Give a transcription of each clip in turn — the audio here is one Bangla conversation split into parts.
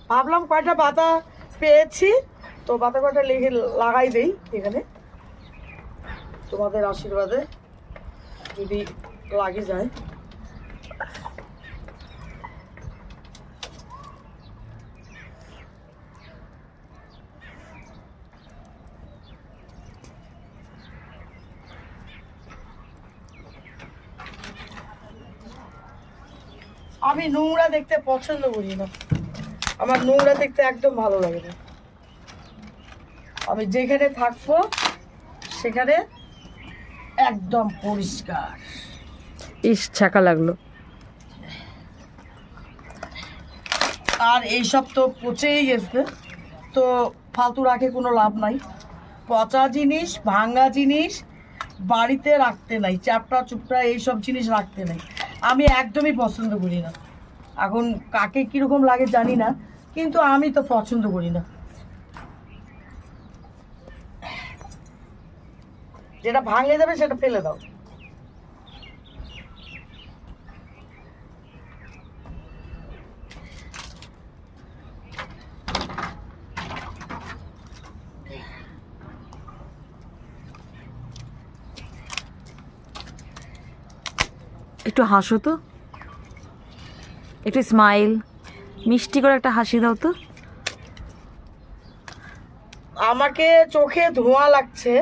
ভাবলাম কয়টা পাতা পেয়েছি, তো পাতা কয়টা লিখে লাগাই দেই এখানে, তোমাদের আশীর্বাদে যদি লাগে যায়। আমি নোংরা দেখতে পছন্দ করি না, আমার নোংরা দেখতে একদম ভালো লাগে না। আমি যেখানে থাকবো সেখানে একদম পরিষ্কার। ইস, ছাকা লাগলো। আর এইসব তো পচেই গেছে, তো ফালতু রাখে কোনো লাভ নাই। পচা জিনিস, ভাঙা জিনিস বাড়িতে রাখতে নাই, চ্যাপটা চুপটা এইসব জিনিস রাখতে নাই, আমি একদমই পছন্দ করি না। এখন কাকে কীরকম লাগে জানি না, কিন্তু আমি তো পছন্দ করি না। যেটা ভাঙে যাবে সেটা ফেলে দাও। একটু হাসো তো, একটু স্মাইল, মিষ্টি করে একটা হাসি দাও তো। আমাকে চোখে ধোঁয়া লাগছে,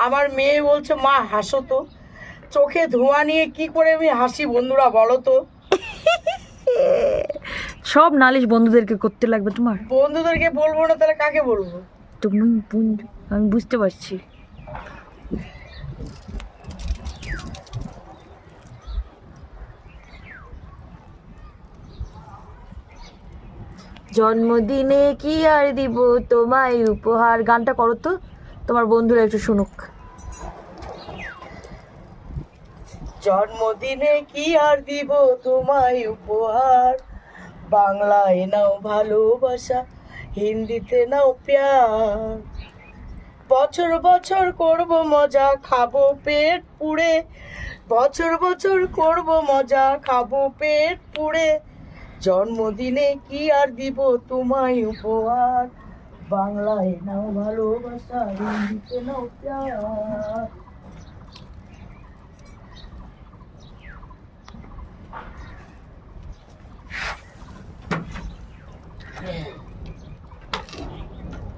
আমার মেয়ে বলছে মা হাসো তো। চোখে ধোঁয়া নিয়ে কি করে আমি হাসি বন্ধুরা বলো তো? সব নালিশ বন্ধুদেরকে করতে লাগবে তোমার? বন্ধুদেরকে বলবো না তাহলে কাকে বলবো? তুমি বন্ধু, আমি বুঝতে পারছি। জন্মদিনে কি আর দিব তোমায় উপহার, গানটা করো তো, তোমার বন্ধুরা একটু শুনুক। জন্মদিনে কি আর দিব তোমায় উপহার, বাংলায় নাও ভালোবাসা, হিন্দিতে নাও প্যার। বছর বছর করব মজা, খাবো পেট পুড়ে, বছর বছর করব মজা, খাবো পেট পুড়ে। জন্মদিনে কি আর দিব তোমায় উপহার, বাংলায় নাও ভালোবাসা, হিন্দিতে নাও প্যার।